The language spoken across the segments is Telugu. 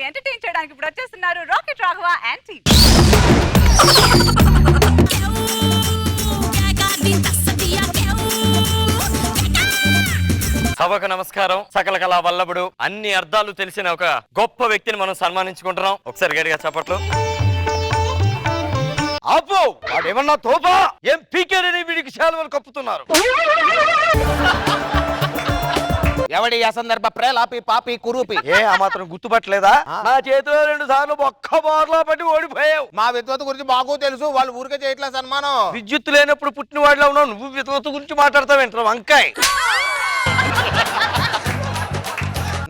ఎంటర్టైన్ చేయడానికి ఇప్పుడు వచ్చేస్తున్నారు రాకెట్ రాఘవ అండ్ టీమ్. సభకు నమస్కారం. సకల కళా వల్లభుడు, అన్ని అర్థాలు తెలిసిన ఒక గొప్ప వ్యక్తిని మనం సన్మానించుకుంటున్నాం. ఒకసారి గట్టిగా చప్పట్లు. ఆపు, వాడేమన్నా తోపా? ఏం పీకేడని వీడికి శాలువలు కప్పుతున్నారు? ఎవడి అసందర్భ ప్రేలాపి పాపి కురూపి ఏ ఆ మాత్రం గుర్తుపట్టలేదా? నా చేతిలో 2 సార్లు ఒక్క బార్లా పట్టి ఓడిపోయావు. మా విద్వత్ గురించి బాగు తెలుసు, వాళ్ళు ఊరికే చేయట్లేదు సన్మానం. విద్యుత్ లేనప్పుడు పుట్టిన వాడిలో ఉన్నావు, నువ్వు విద్వత్ గురించి మాట్లాడతావేంటారు వంకాయ్?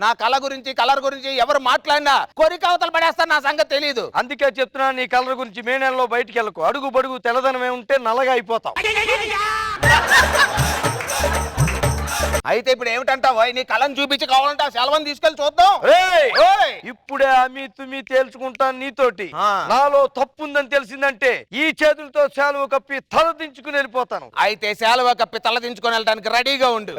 నా కళ గురించి కలర్ గురించి ఎవరు మాట్లాడినా కోరిక అవతలు పడేస్తారు, నా సంగతి తెలియదు. అందుకే చెప్తున్నా, నీ కలర్ గురించి మే నెలలో బయటికి వెళ్ళకు. అడుగు బడుగు తెల్లదనమే ఉంటే నల్లగా అయిపోతావు. అయితే ఇప్పుడు ఏమిటంటావు? నీ కళను చూపించి కావాలంటే ఆ సెలవుని తీసుకెళ్లి చూద్దాం. ఇప్పుడే అమి తుమి తేల్చుకుంటాను నీతోటి. నాలో తప్పు ఉందని తెలిసిందంటే ఈ చేతులతో శాలువ కప్పి తల దించుకుని వెళ్ళిపోతాను. అయితే సెలవు కప్పి తల దించుకొని వెళ్ళడానికి రెడీగా ఉండు.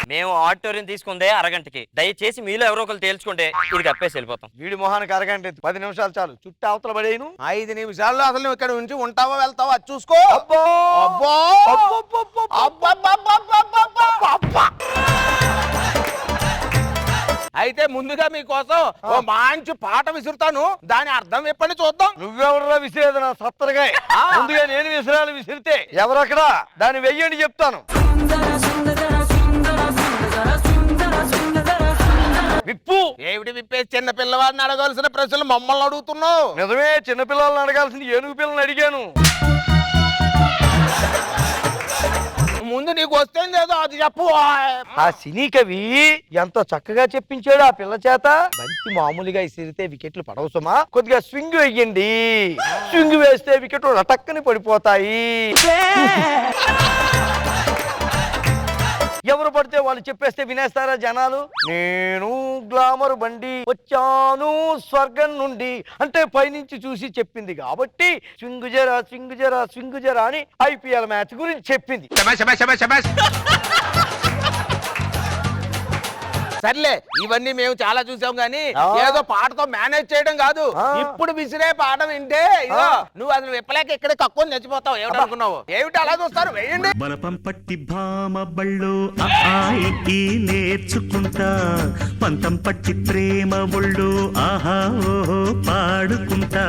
మేము ఆడిటోరియం తీసుకుందే అరగంటకి. దయచేసి మీలో ఎవరో ఒకరు తేల్చుకుంటే ఇది కప్పేసి వెళ్ళిపోతాం. వీడి మొహానికి అరగంట 10 నిమిషాలు చాలు. చుట్టూ అవతల పడేను. 5 నిమిషాల్లో అసలు నువ్వు ఇక్కడ ఉంచి ఉంటావా వెళ్తావా అది చూసుకో. అయితే ముందుగా మీకోసం ఓ మంచి పాట విసురుతాను, దాని అర్థం ఎప్పటి చూద్దాం. నువ్వెవడరా విసిరేది? నా సత్తరగా ముందుగా నేను విసిరాలి. విసిరితే ఎవరక్కడ దాన్ని వెయ్యండి చెప్తాను. విప్పు. ఏమిటి విప్పేసి చిన్న పిల్లవాడిని అడగాల్సిన ప్రశ్నలు మమ్మల్ని అడుగుతున్నావు? నిజమే, చిన్నపిల్లల్ని అడగాల్సింది ఏనుగు పిల్లల్ని అడిగాను. ముందు నీకు వస్తే లేదో అది చెప్పు. ఆ సినీ కవి ఎంతో చక్కగా చెప్పించాడు ఆ పిల్ల చేత. బంతి మామూలుగా ఇసిరితే వికెట్లు పడవసమా, కొద్దిగా స్వింగ్ వేయండి. స్వింగ్ వేస్తే వికెట్లు రటక్కని పడిపోతాయి. ఎవరు పడితే వాళ్ళు చెప్పేస్తే వినేస్తారా జనాలు? నేను గ్లామర్ బండి వచ్చాను స్వర్గం నుండి అంటే పైనుంచి చూసి చెప్పింది కాబట్టి స్వింగ్ జరా స్వింగ్ జరా స్వింగ్ జరా అని IPL మ్యాచ్ గురించి చెప్పింది. సర్లే, ఇవన్నీ మేము చాలా చూసాం గానీ ఏదో పాటతో మేనేజ్ చేయడం కాదు. ఇప్పుడు విసిరే పాట వింటే ఇదో నువ్వు అసలు విప్పలేక ఇక్కడ కక్కుని చచ్చిపోతావు. ఏమిటనుకున్నావు? ఏమిటి అలా చూస్తారు? వేయండి. బలపం పట్టి భామ బళ్ళు ఆయి నేర్చుకుంటా, పంతం పట్టి ప్రేమ ఒళ్ళు ఆహా ఓహో పాడుకుంటా,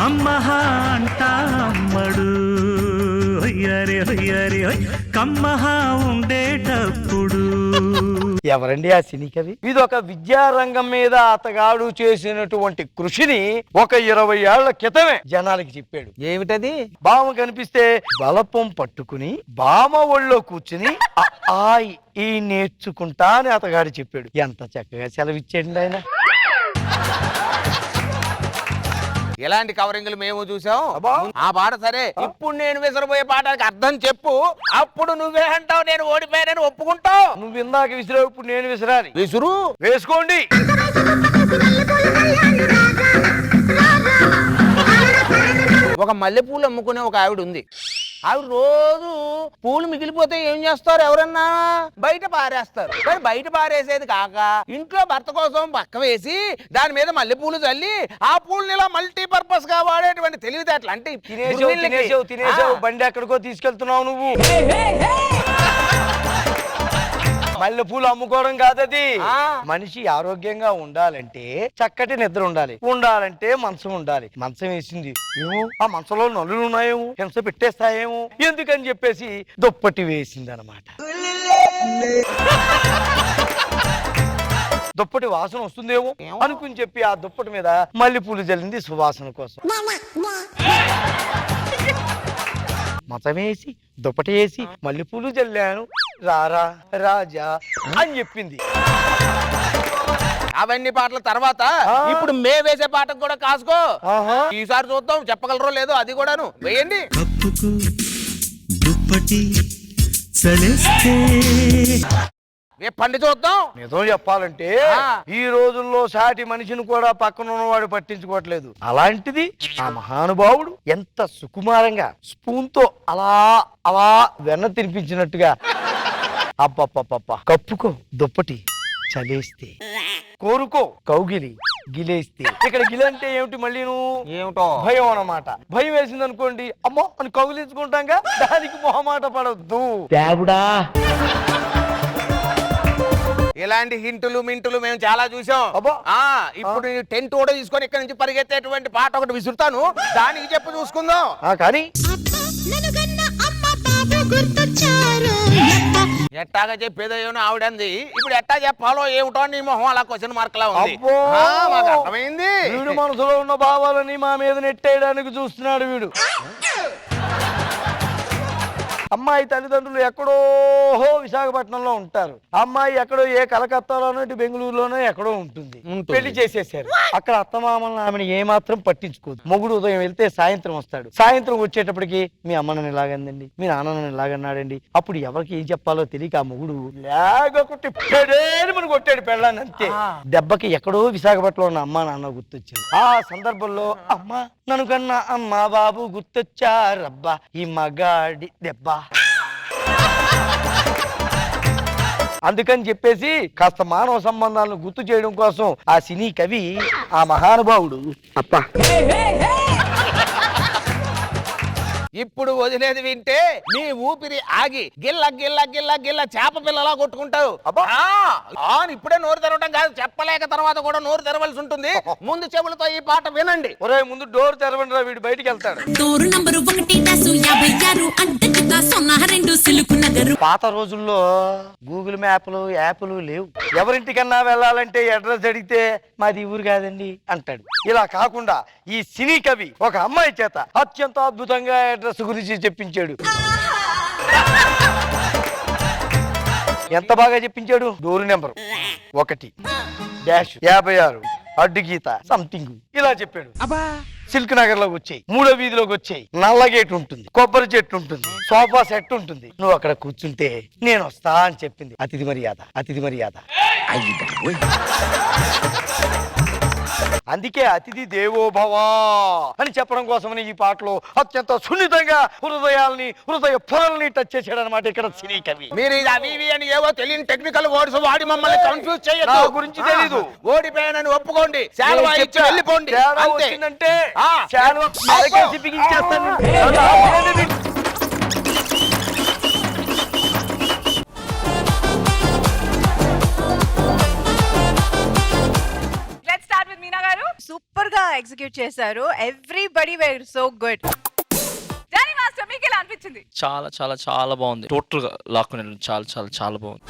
అమ్మహా అంటా అమ్మడు హొయ్యరే హొయ్యరే కమ్మహా ఉండేటప్పుడు. ఎవరండి ఆ సినీ కవి? ఇది ఒక విద్యారంగం మీద అతగాడు చేసినటువంటి కృషిని ఒక 20 ఏళ్ల క్రితమే జనాలకి చెప్పాడు. ఏమిటది? బామ కనిపిస్తే బలపం పట్టుకుని బామ ఒళ్ళో కూర్చుని ఈ నేర్చుకుంటా అని అతగాడు చెప్పాడు. ఎంత చక్కగా సెలవిచ్చాడు ఆయన. ఎలాంటి కవరింగ్లు మేము చూసాం. ఆ పాట సరే, ఇప్పుడు నేను విసిరబోయే పాటకి అర్థం చెప్పు. అప్పుడు నువ్వే అంటావు నేను ఓడిపోయానని ఒప్పుకుంటావు. నువ్వు ఇందాక విసిరావు, ఇప్పుడు నేను విసిరాలి. విసురు. వేసుకోండి. ఒక మల్లెపూలు అమ్ముకునే ఒక ఆవిడ ఉంది. ఆవిడ రోజు పూలు మిగిలిపోతే ఏం చేస్తారు? ఎవరన్నా బయట పారేస్తారు. కానీ బయట పారేసేది కాక ఇంట్లో భర్త కోసం పక్క వేసి దాని మీద మల్లెపూలు చల్లి ఆ పూలని ఇలా మల్టీపర్పస్ గా వాడేటువంటి తెలివితేటలు. అంటే తినేసావు బండి ఎక్కడికో తీసుకెళ్తున్నావు నువ్వు. మల్లెపూలు అమ్ముకోవడం కాదది. మనిషి ఆరోగ్యంగా ఉండాలంటే చక్కటి నిద్ర ఉండాలంటే మంచం ఉండాలి. మంచం వేసింది ఏమో, ఆ మంచంలో నలులు ఉన్నాయేమో, హింస పెట్టేస్తాయేమో ఎందుకని చెప్పేసి దుప్పటి వేసింది అనమాట. దుప్పటి వాసన వస్తుందేమో అనుకుని చెప్పి ఆ దుప్పటి మీద మల్లెపూలు జల్లింది సువాసన కోసం. మతమేసి దుప్పటి వేసి మల్లెపూలు జల్లాను రారా రాజా అని చెప్పింది. అవన్నీ పాటల తర్వాత ఇప్పుడు మే వేసే పాటకు కూడా కాసుకో. ఈసారి చూద్దాం చెప్పగలరో లేదో అది కూడాను. వేయండి. పండి చూద్దాం. నిజం చెప్పాలంటే ఈ రోజుల్లో సాటి మనిషిని కూడా పక్కన ఉన్నవాడు పట్టించుకోవట్లేదు. అలాంటిది ఆ మహానుభావుడు ఎంత సుకుమారంగా స్పూన్ తో అలా అలా వెన్న తినిపించినట్టుగా అబ్బబ్బబ్బబ్బ కప్పుకో దుప్పటి చలేస్తే, కోరుకో కౌగిలి గిలేస్తే. ఇక్కడ గిలి అంటే ఏమిటి మళ్ళీ నువ్వు ఏమిటో భయం అన్నమాట. భయం వేసింది అనుకోండి, అమ్మో అని కౌగిలించుకుంటాంగా, దానికి మొహమాట పడొద్దు. దేవుడా, ఇలాంటి హింటులు మింటులు మేము చాలా చూసాం. అబ్బో. ఇప్పుడు టెంట్ కూడా తీసుకొని ఇక్కడ నుంచి పరిగెత్తేటువంటి పాట ఒకటి విసురుతాను, దానికి చెప్పు చూసుకుందాం. కానీ ఎట్టాగా చెప్పేదో ఏమో ఆవిడంది, ఇప్పుడు ఎట్టా చెప్పాలో ఏమిటో నీ మొహం అలా క్వశ్చన్ మార్క్ లా ఉంది. అబ్బో. మాకు అర్థమైంది. వీడు మనసులో ఉన్న భావాలని మా మీద నెట్టేయడానికి చూస్తున్నాడు వీడు. అమ్మాయి తల్లిదండ్రులు ఎక్కడో విశాఖపట్నంలో ఉంటారు. అమ్మాయి ఎక్కడో ఏ కలకత్తాలోనో ఇటు బెంగళూరులోనో ఎక్కడో ఉంటుంది. పెళ్లి చేసేసారు. అక్కడ అత్తమామలను ఆమెను ఏమాత్రం పట్టించుకోదు. మొగుడు ఉదయం వెళ్తే సాయంత్రం వస్తాడు. సాయంత్రం వచ్చేటప్పటికి మీ అమ్మ నన్ను ఇలాగందండి, మీ నాన్న నన్ను ఇలాగన్నాడండి. అప్పుడు ఎవరికి ఏం చెప్పాలో తెలియక ఆ మొగుడు లేకపోతే పెడేని కొట్టాడు పెళ్ళాన్ని, అంతే. దెబ్బకి ఎక్కడో విశాఖపట్నంలో ఉన్న అమ్మ నాన్న గుర్తొచ్చింది. ఆ సందర్భంలో అమ్మ నన్ను కన్నా అమ్మ బాబు గుర్తొచ్చారబ్బా ఈ మగాడి దెబ్బ. అందుకని చెప్పేసి కాస్త మానవ సంబంధాలను గుర్తు చేయడం కోసం ఆ సినీ కవి, ఆ మహానుభావుడు అప్ప ఇప్పుడు వదిలేది వింటే నీ ఊపిరి ఆగి గిల్ల గిల్ల గిల్ల గిల్ల చేప పిల్లలా కొట్టుకుంటావు. ఇప్పుడే నోరు తెరవడం కాదు, చెప్పలేక తర్వాత కూడా నోరు తెరవలసి ఉంటుంది. ముందు చెవులతో ఈ పాట వినండి. ఒరే ముందు డోర్ తెరవండి రా, వీడు బయటికి వెళ్తాడు. Door number 1-56 అడ్డగిద్ద 02 silk Nagar. పాత రోజుల్లో గూగుల్ మ్యాప్లు యాప్లు లేవు. ఎవరింటికన్నా వెళ్ళాలంటే అడ్రస్ అడిగితే మాది ఊరు కాదండి అంటాడు. ఇలా కాకుండా ఈ సినీ కవి ఒక అమ్మాయి చేత అత్యంత అద్భుతంగా అడ్రస్ గురించి చెప్పించాడు. ఎంత బాగా చెప్పించాడు. డోరు నెంబర్ 1-56 అడ్డుగీత సంథింగ్ ఇలా చెప్పాడు. సిల్క్ నగర్ లోకి వచ్చాయి, 3వ వీధిలోకి వచ్చాయి, నల్ల గేట్ ఉంటుంది, కొబ్బరి చెట్టు ఉంటుంది, సోఫా సెట్ ఉంటుంది. నువ్వు అక్కడ కూర్చుంటే నేను వస్తా అని చెప్పింది. అతిథి మర్యాద, అతిథి మర్యాద. అందుకే అతిథి దేవోభవ అని చెప్పడం కోసమని ఈ పాటలో అత్యంత సున్నితంగా హృదయ పొరల్ని టచ్ చేశాడు అనమాట ఇక్కడ సినీ కవి. మీరు ఇది అవి ఇవి అని ఏవో తెలియని టెక్నికల్ వర్డ్స్ వాడి మమ్మల్ని కన్ఫ్యూజ్ చేయొద్దు. నా గురించి తెలీదు. ఓడిపోయానని ఒప్పుకోండి, శాలువా ఇచ్చి వెళ్ళిపోండి. తేడా అంతే. వచ్చిందంటే శాలువా మెడకేసి బిగించేస్తాను. సూపర్ గా ఎగ్జిక్యూట్ చేశారు. Everybody were so good. Jani master మీకు ఎలా అనిపించింది? చాలా చాలా చాలా బాగుంది. టోటల్ గా లాక్కునే చాలా చాలా చాలా బాగుంది.